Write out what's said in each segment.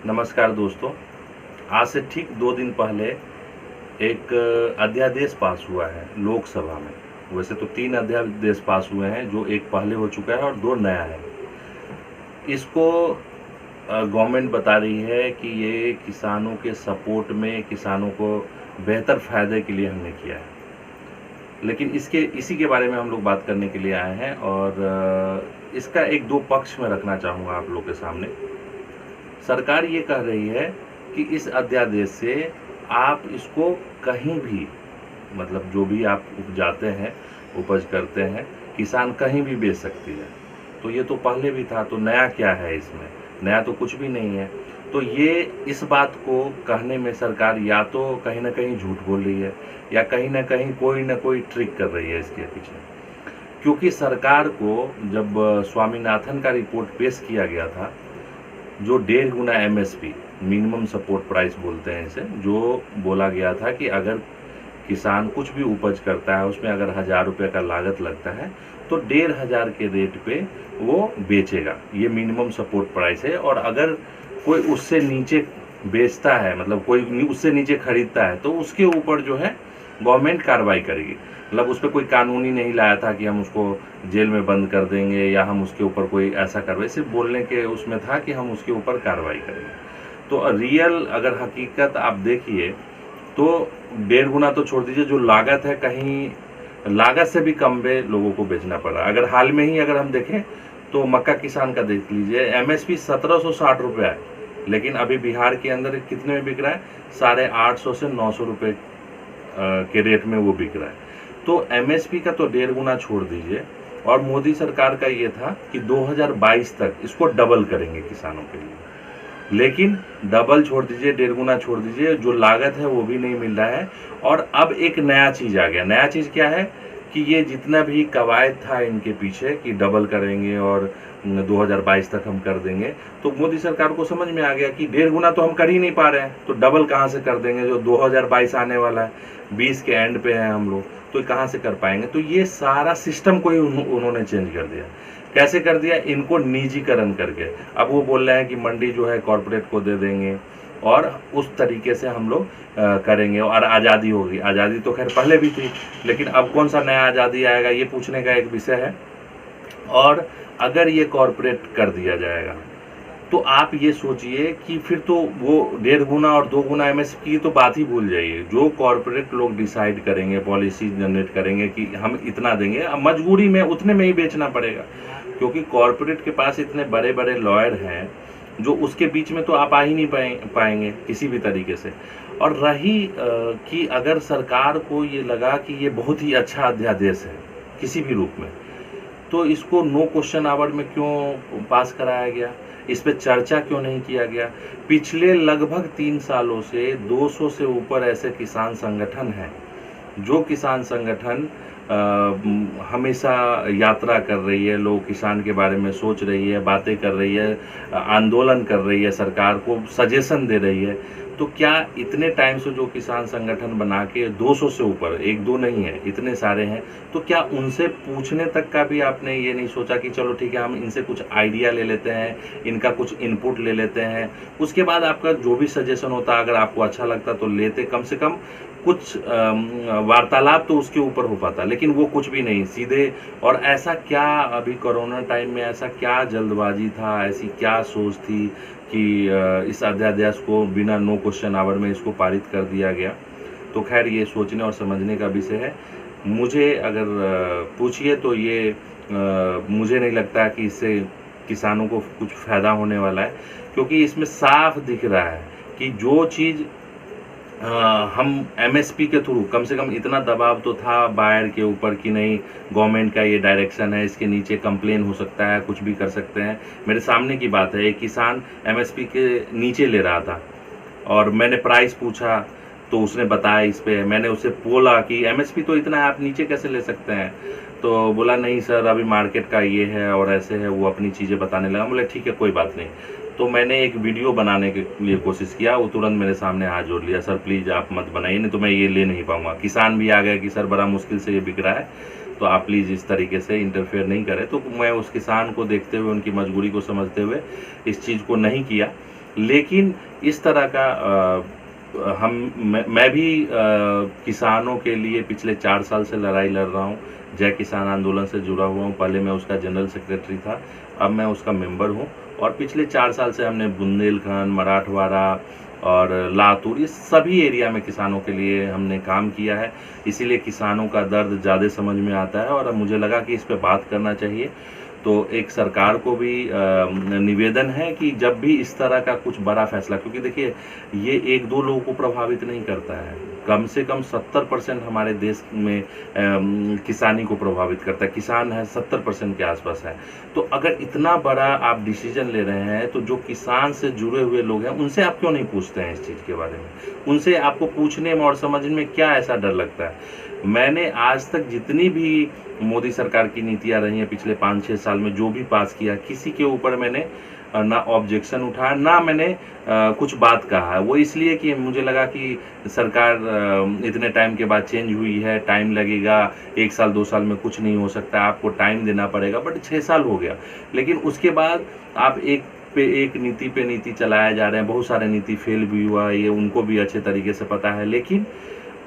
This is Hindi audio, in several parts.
नमस्कार दोस्तों। आज से ठीक 2 दिन पहले एक अध्यादेश पास हुआ है लोकसभा में। वैसे तो 3 अध्यादेश पास हुए हैं, जो एक पहले हो चुका है और 2 नया है। इसको गवर्नमेंट बता रही है कि ये किसानों के सपोर्ट में, किसानों को बेहतर फ़ायदे के लिए हमने किया है। लेकिन इसी के बारे में हम लोग बात करने के लिए आए हैं और इसका 1-2 पक्ष में रखना चाहूँगा आप लोग के सामने। सरकार ये कह रही है कि इस अध्यादेश से आप इसको कहीं भी, मतलब जो भी आप उपजाते हैं, उपज करते हैं, किसान कहीं भी बेच सकती है। तो ये तो पहले भी था, तो नया क्या है इसमें? नया तो कुछ भी नहीं है। तो ये इस बात को कहने में सरकार या तो कहीं ना कहीं झूठ बोल रही है, या कहीं ना कहीं कोई ना कोई ट्रिक कर रही है इसके पीछे। क्योंकि सरकार को जब स्वामीनाथन का रिपोर्ट पेश किया गया था, जो 1.5 गुना MSP, मिनिमम सपोर्ट प्राइस बोलते हैं इसे, जो बोला गया था कि अगर किसान कुछ भी उपज करता है, उसमें अगर 1000 रुपये का लागत लगता है तो 1500 के रेट पे वो बेचेगा। ये मिनिमम सपोर्ट प्राइस है। और अगर कोई उससे नीचे बेचता है, मतलब कोई उससे नीचे खरीदता है, तो उसके ऊपर जो है गवर्नमेंट कार्रवाई करेगी। मतलब उस पर कोई कानूनी नहीं लाया था कि हम उसको जेल में बंद कर देंगे या हम उसके ऊपर कोई ऐसा कार्रवाई, सिर्फ बोलने के उसमें था कि हम उसके ऊपर कार्रवाई करेंगे। तो रियल अगर हकीकत आप देखिए तो 1.5 गुना तो छोड़ दीजिए, जो लागत है कहीं लागत से भी कम में लोगों को बेचना पड़ रहा है। अगर हाल में ही अगर हम देखें तो मक्का किसान का देख लीजिए, MSP 1760 रुपये है, लेकिन अभी बिहार के अंदर कितने में बिक रहा है? 850 से 900 रुपये के रेट में वो बिक रहा है। तो MSP का तो 1.5 गुना छोड़ दीजिए। और मोदी सरकार का ये था कि 2022 तक इसको डबल करेंगे किसानों के लिए, लेकिन डबल छोड़ दीजिए, 1.5 गुना छोड़ दीजिए, जो लागत है वो भी नहीं मिल रहा है। और अब एक नया चीज़ आ गया। नया चीज़ क्या है कि ये जितना भी कवायद था इनके पीछे कि डबल करेंगे और 2022 तक हम कर देंगे, तो मोदी सरकार को समझ में आ गया कि 1.5 गुना तो हम कर ही नहीं पा रहे हैं, तो डबल कहाँ से कर देंगे? जो 2022 आने वाला है, 20 के एंड पे हैं हम लोग, तो कहाँ से कर पाएंगे? तो ये सारा सिस्टम को ही उन्होंने चेंज कर दिया। कैसे कर दिया? इनको निजीकरण करके। अब वो बोल रहे हैं कि मंडी जो है कॉरपोरेट को दे देंगे और उस तरीके से हम लोग करेंगे और आज़ादी होगी। आज़ादी तो खैर पहले भी थी, लेकिन अब कौन सा नया आज़ादी आएगा, ये पूछने का एक विषय है। और अगर ये कॉरपोरेट कर दिया जाएगा तो आप ये सोचिए कि फिर तो वो 1.5 गुना और 2 गुना MSP की तो बात ही भूल जाइए। जो कॉरपोरेट लोग डिसाइड करेंगे, पॉलिसी जनरेट करेंगे कि हम इतना देंगे, अब मजबूरी में उतने में ही बेचना पड़ेगा, क्योंकि कॉरपोरेट के पास इतने बड़े बड़े लॉयर हैं जो उसके बीच में तो आप आ ही नहीं पाएंगे किसी भी तरीके से। और रही कि अगर सरकार को ये लगा कि ये बहुत ही अच्छा अध्यादेश है किसी भी रूप में, तो इसको नो क्वेश्चन आवर में क्यों पास कराया गया? इस पे चर्चा क्यों नहीं किया गया? पिछले लगभग 3 सालों से 200 से ऊपर ऐसे किसान संगठन हैं, जो किसान संगठन हमेशा यात्रा कर रही है, लोग किसान के बारे में सोच रही है, बातें कर रही है, आंदोलन कर रही है, सरकार को सजेशन दे रही है। तो क्या इतने टाइम से जो किसान संगठन बना के 200 से ऊपर, 1-2 नहीं है, इतने सारे हैं, तो क्या उनसे पूछने तक का भी आपने ये नहीं सोचा कि चलो ठीक है, हम इनसे कुछ आइडिया ले लेते हैं, इनका कुछ इनपुट ले लेते हैं, उसके बाद आपका जो भी सजेशन होता अगर आपको अच्छा लगता तो लेते, कम से कम कुछ वार्तालाप तो उसके ऊपर हो पाता। लेकिन वो कुछ भी नहीं, सीधे। और ऐसा क्या अभी कोरोना टाइम में ऐसा क्या जल्दबाजी था, ऐसी क्या सोच थी कि इस अध्यादेश को बिना नो क्वेश्चन आवर में इसको पारित कर दिया गया? तो खैर ये सोचने और समझने का विषय है। मुझे अगर पूछिए तो ये मुझे नहीं लगता कि इससे किसानों को कुछ फ़ायदा होने वाला है, क्योंकि इसमें साफ दिख रहा है कि जो चीज़ हम MSP के थ्रू, कम से कम इतना दबाव तो था बायर के ऊपर कि नहीं, गवर्नमेंट का ये डायरेक्शन है, इसके नीचे कंप्लेन हो सकता है, कुछ भी कर सकते हैं। मेरे सामने की बात है, एक किसान MSP के नीचे ले रहा था और मैंने प्राइस पूछा तो उसने बताया इस पे। मैंने उससे बोला कि MSP तो इतना है, आप नीचे कैसे ले सकते हैं? तो बोला नहीं सर, अभी मार्केट का ये है और ऐसे है, वो अपनी चीज़ें बताने लगा। बोले ठीक है, कोई बात नहीं। तो मैंने एक वीडियो बनाने के लिए कोशिश किया, वो तुरंत मेरे सामने हाथ जोड़ लिया, सर प्लीज़ आप मत बनाइए, नहीं तो मैं ये ले नहीं पाऊँगा। किसान भी आ गया कि सर बड़ा मुश्किल से ये बिक रहा है, तो आप प्लीज़ इस तरीके से इंटरफेयर नहीं करें। तो मैं उस किसान को देखते हुए, उनकी मजबूरी को समझते हुए इस चीज़ को नहीं किया। लेकिन इस तरह का मैं भी किसानों के लिए पिछले 4 साल से लड़ाई लड़ रहा हूँ। जय किसान आंदोलन से जुड़ा हुआ हूँ। पहले मैं उसका जनरल सेक्रेटरी था, अब मैं उसका मेंबर हूँ। और पिछले 4 साल से हमने बुंदेलखंड, मराठवाड़ा और लातूर, इस सभी एरिया में किसानों के लिए हमने काम किया है। इसीलिए किसानों का दर्द ज़्यादा समझ में आता है और अब मुझे लगा कि इस पे बात करना चाहिए। तो एक सरकार को भी निवेदन है कि जब भी इस तरह का कुछ बड़ा फैसला, क्योंकि देखिए ये 1-2 लोगों को प्रभावित नहीं करता है, कम से कम 70% हमारे देश में किसानी को प्रभावित करता है। किसान है 70% के आसपास है। तो अगर इतना बड़ा आप डिसीजन ले रहे हैं तो जो किसान से जुड़े हुए लोग हैं उनसे आप क्यों नहीं पूछते हैं इस चीज़ के बारे में? उनसे आपको पूछने में और समझने में क्या ऐसा डर लगता है? मैंने आज तक जितनी भी मोदी सरकार की नीतियाँ रही हैं पिछले 5-6 साल में, जो भी पास किया, किसी के ऊपर मैंने ना ऑब्जेक्शन उठाया, ना मैंने कुछ बात कहा है। वो इसलिए कि मुझे लगा कि सरकार इतने टाइम के बाद चेंज हुई है, टाइम लगेगा, 1 साल 2 साल में कुछ नहीं हो सकता, आपको टाइम देना पड़ेगा। बट 6 साल हो गया, लेकिन उसके बाद आप एक पे नीति चलाए जा रहे हैं। बहुत सारे नीति फेल भी हुआ है, ये उनको भी अच्छे तरीके से पता है। लेकिन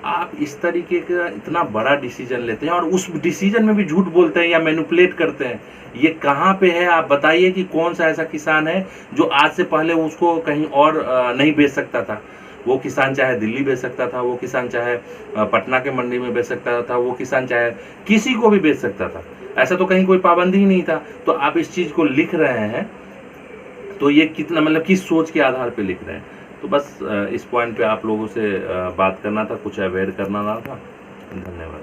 आप इस तरीके का इतना बड़ा डिसीजन लेते हैं और उस डिसीजन में भी झूठ बोलते हैं या मैनिपुलेट करते हैं। ये कहाँ पे है? आप बताइए कि कौन सा ऐसा किसान है जो आज से पहले उसको कहीं और नहीं बेच सकता था। वो किसान चाहे दिल्ली बेच सकता था, वो किसान चाहे पटना के मंडी में बेच सकता था, वो किसान चाहे किसी को भी बेच सकता था। ऐसा तो कहीं कोई पाबंदी ही नहीं था। तो आप इस चीज़ को लिख रहे हैं तो ये कितना, मतलब किस सोच के आधार पे लिख रहे हैं? तो बस इस पॉइंट पे आप लोगों से बात करना था, कुछ अवेयर करना था। धन्यवाद।